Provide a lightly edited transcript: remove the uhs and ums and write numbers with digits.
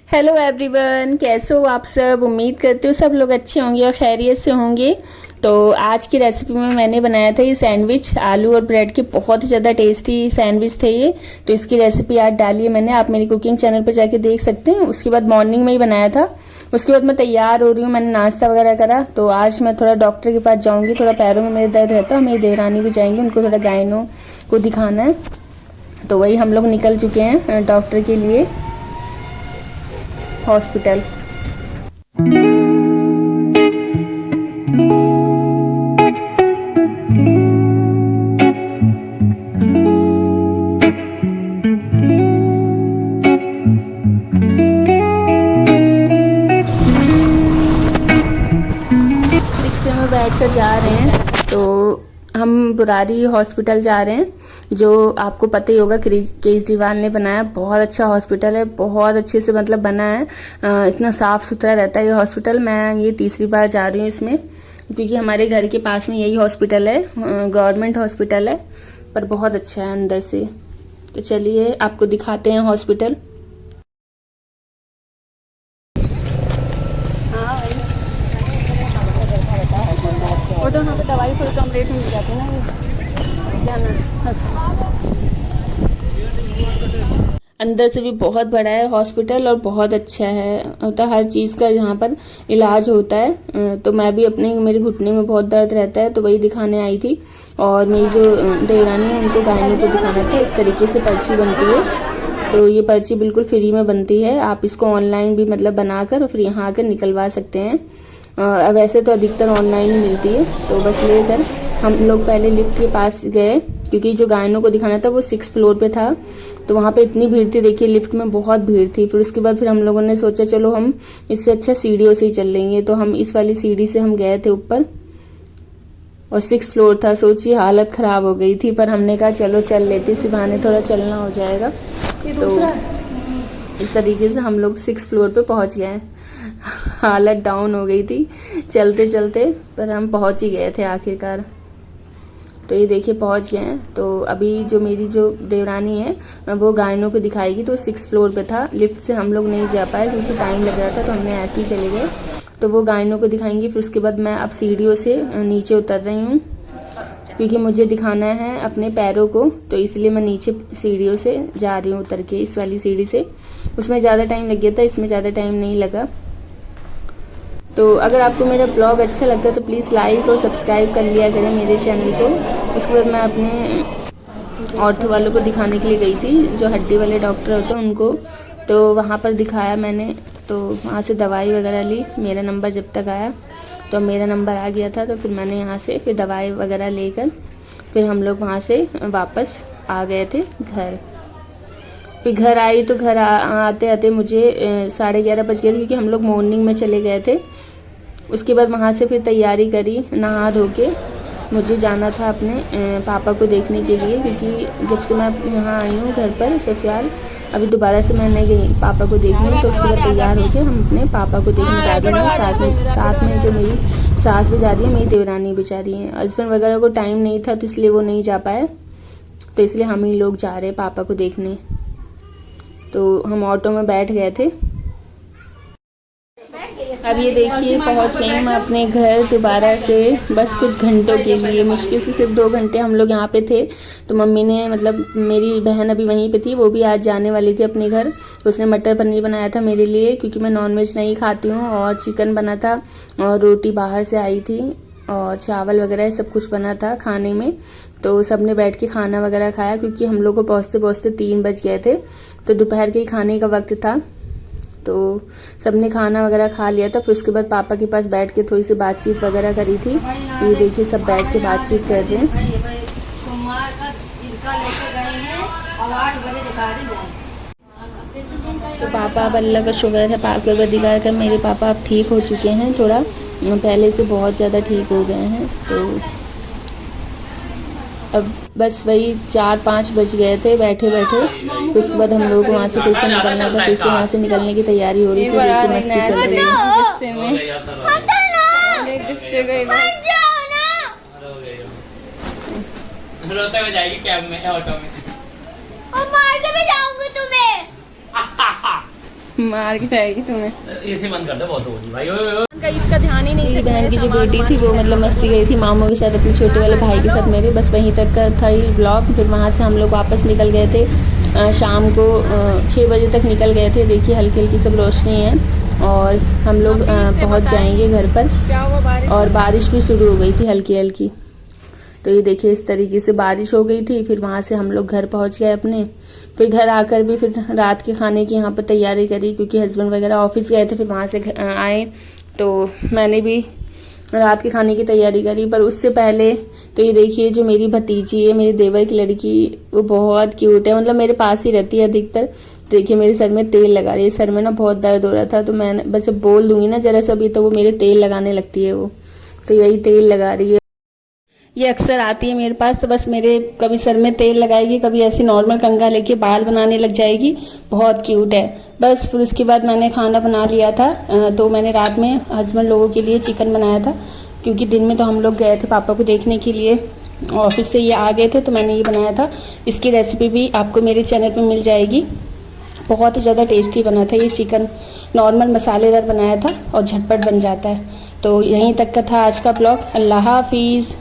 Hello everyone, कैसे हो आप सब। उम्मीद करती हूँ सब लोग अच्छे होंगे और खैरियत से होंगे। तो आज की रेसिपी में मैंने बनाया था ये सैंडविच, आलू और ब्रेड के बहुत ही ज़्यादा टेस्टी सैंडविच थे ये। तो इसकी रेसिपी आज डाली है मैंने, आप मेरी कुकिंग चैनल पर जाके देख सकते हैं। उसके बाद मॉर्निंग में ही बनाया था। उसके बाद मैं तैयार हो रही हूँ, मैंने नाश्ता वगैरह करा। तो आज मैं थोड़ा डॉक्टर के पास जाऊँगी, थोड़ा पैरों में मेरे दर्द रहता है। मेरी देवरानी भी जाएंगी, उनको थोड़ा गायनों को दिखाना है। तो वही हम लोग निकल चुके हैं डॉक्टर के लिए हॉस्पिटल। रिक्शे में बैठकर जा रहे हैं। तो हम बुरारी हॉस्पिटल जा रहे हैं, जो आपको पता ही होगा केजरीवाल ने बनाया। बहुत अच्छा हॉस्पिटल है, बहुत अच्छे से मतलब बना है। इतना साफ सुथरा रहता है ये हॉस्पिटल। मैं ये तीसरी बार जा रही हूँ इसमें, क्योंकि हमारे घर के पास में यही हॉस्पिटल है, गवर्नमेंट हॉस्पिटल है, पर बहुत अच्छा है अंदर से। तो चलिए आपको दिखाते हैं हॉस्पिटल। और तो वहाँ पे दवाई थोड़ी कम रेट में मिल जाती है ना। अंदर से भी बहुत बड़ा है हॉस्पिटल और बहुत अच्छा है, तो हर चीज़ का यहाँ पर इलाज होता है। तो मैं भी मेरे घुटने में बहुत दर्द रहता है, तो वही दिखाने आई थी। और मेरी जो देवरानी है उनको गायनों को दिखाना था। इस तरीके से पर्ची बनती है। तो ये पर्ची बिल्कुल फ्री में बनती है, आप इसको ऑनलाइन भी मतलब बनाकर और फिर यहाँ आकर निकलवा सकते हैं। वैसे तो अधिकतर ऑनलाइन ही मिलती है। तो बस लेकर हम लोग पहले लिफ्ट के पास गए, क्योंकि जो गायनों को दिखाना था वो 6th फ्लोर पे था। तो वहाँ पे इतनी भीड़ थी, देखिए लिफ्ट में बहुत भीड़ थी। फिर उसके बाद फिर हम लोगों ने सोचा चलो हम इससे अच्छा सीढ़ियों से ही चल लेंगे। तो हम इस वाली सीढ़ी से हम गए थे ऊपर, और 6th फ्लोर था। सोचिए हालत खराब हो गई थी, पर हमने कहा चलो चल लेते, इसी बहाने थोड़ा चलना हो जाएगा। तो इस तरीके से हम लोग 6th फ्लोर पे पहुंच गए। हालत डाउन हो गई थी चलते चलते, पर हम पहुंच ही गए थे आखिरकार। तो ये देखिए पहुंच गए हैं। तो अभी जो मेरी जो देवरानी है वो गायनों को दिखाएगी। तो 6th फ्लोर पे था, लिफ्ट से हम लोग नहीं जा पाए क्योंकि टाइम लग रहा था, तो हमने ऐसे ही चले गए। तो वो गायनों को दिखाएंगी। फिर उसके बाद मैं अब सीढ़ियों से नीचे उतर रही हूँ, क्योंकि मुझे दिखाना है अपने पैरों को। तो इसलिए मैं नीचे सीढ़ियों से जा रही हूँ उतर के, इस वाली सीढ़ी से। उसमें ज़्यादा टाइम लग गया था, इसमें ज़्यादा टाइम नहीं लगा। तो अगर आपको मेरा ब्लॉग अच्छा लगता है तो प्लीज़ लाइक और सब्सक्राइब कर लिया करें मेरे चैनल को। उसके बाद मैं अपने ऑर्थो वालों को दिखाने के लिए गई थी, जो हड्डी वाले डॉक्टर होते हैं उनको। तो वहाँ पर दिखाया मैंने, तो वहाँ से दवाई वगैरह ली। मेरा नंबर जब तक आया तो मेरा नंबर आ गया था, तो फिर मैंने यहाँ से फिर दवाई वगैरह लेकर फिर हम लोग वहाँ से वापस आ गए थे घर। फिर घर आई तो घर आते आते मुझे 11:30 बज गए थे, क्योंकि हम लोग मॉर्निंग में चले गए थे। उसके बाद वहाँ से फिर तैयारी करी, नहा धो के मुझे जाना था अपने पापा को देखने के लिए, क्योंकि जब से मैं यहाँ आई हूँ घर पर ससुराल, अभी दोबारा से मैं नहीं गई पापा को देखने। तो उसके बाद तैयार होकर हम अपने पापा को देखने जा रहे हैं। साथ में जो मेरी सास भी जा रही है, मेरी देवरानी भी जा रही है। हस्बैंड वगैरह को टाइम नहीं था, तो इसलिए वो नहीं जा पाए। तो इसलिए हम ही लोग जा रहे हैं पापा को देखने। तो हम ऑटो में बैठ गए थे। अब ये देखिए पहुंच गई मैं अपने घर दोबारा से, बस कुछ घंटों के लिए। मुश्किल से सिर्फ 2 घंटे हम लोग यहाँ पे थे। तो मम्मी ने मतलब मेरी बहन अभी वहीं पे थी, वो भी आज जाने वाली थी अपने घर। उसने मटर पनीर बनाया था मेरे लिए, क्योंकि मैं नॉनवेज नहीं खाती हूँ। और चिकन बना था, और रोटी बाहर से आई थी, और चावल वगैरह सब कुछ बना था खाने में। तो सबने बैठ के खाना वगैरह खाया, क्योंकि हम लोग को पहुँचते पहुँचते 3 बज गए थे। तो दोपहर के खाने का वक्त था। तो सबने खाना वगैरह खा लिया था। फिर उसके बाद पापा के पास बैठ के थोड़ी सी बातचीत वगैरह करी थी। ये देखिए सब बैठ के बातचीत कर रहे हैं। तो पापा अब अल्लाह का शुक्र है, पाक दिखा कर मेरे पापा अब ठीक हो चुके हैं, थोड़ा पहले से बहुत ज़्यादा ठीक हो गए हैं। तो अब बस वही 4-5 बज गए थे बैठे बैठे। उसके बाद हम लोग वहाँ से फिर से निकलना था, फिर से वहाँ से निकलने की तैयारी हो रही थी। देखिए मस्ती चल रही है गुस्से में। रोते हुए जाएगी कैब में, ऑटो में। और मार के भी जाऊंगी तुम्हें। मार के जाएगी तुम्हें। एसी बंद कर दो, बहुत होगी भाई। ओए ओए का इसका ध्यान ही नहीं। मेरी बहन की जो बेटी थी वो मतलब मस्ती गई थी मामू के साथ अपने छोटे वाले भाई के साथ मेरे, बस वहीं तक का था ये ब्लॉग। फिर वहाँ से हम लोग वापस निकल गए थे शाम को 6 बजे तक निकल गए थे। देखिए हल्की हल्की सब रोशनी है और हम लोग पहुँच जाएंगे घर पर। और बारिश भी शुरू हो गई थी हल्की हल्की। तो ये देखिए इस तरीके से बारिश हो गई थी। फिर वहाँ से हम लोग घर पहुँच गए अपने। फिर घर आकर भी फिर रात के खाने की यहाँ पर तैयारी करी, क्योंकि हस्बैंड वगैरह ऑफिस गए थे। फिर वहाँ से आए तो मैंने भी रात के खाने की तैयारी करी। पर उससे पहले तो ये देखिए जो मेरी भतीजी है, मेरे देवर की लड़की, वो बहुत क्यूट है, मतलब मेरे पास ही रहती है अधिकतर। देखिए मेरे सर में तेल लगा रही है। सर में ना बहुत दर्द हो रहा था, तो मैं बस बोल दूंगी ना जरा सा भी तो वो मेरे तेल लगाने लगती है वो। तो यही तेल लगा रही है। ये अक्सर आती है मेरे पास, तो बस मेरे कभी सर में तेल लगाएगी, कभी ऐसी नॉर्मल कंघा लेके बाल बनाने लग जाएगी। बहुत क्यूट है। बस फिर उसके बाद मैंने खाना बना लिया था। तो मैंने रात में हस्बैंड लोगों के लिए चिकन बनाया था, क्योंकि दिन में तो हम लोग गए थे पापा को देखने के लिए, ऑफिस से ये आ गए थे, तो मैंने ये बनाया था। इसकी रेसिपी भी आपको मेरे चैनल पर मिल जाएगी। बहुत ही ज़्यादा टेस्टी बना था ये चिकन, नॉर्मल मसालेदार बनाया था और झटपट बन जाता है। तो यहीं तक का था आज का ब्लॉग। अल्लाह हाफिज़।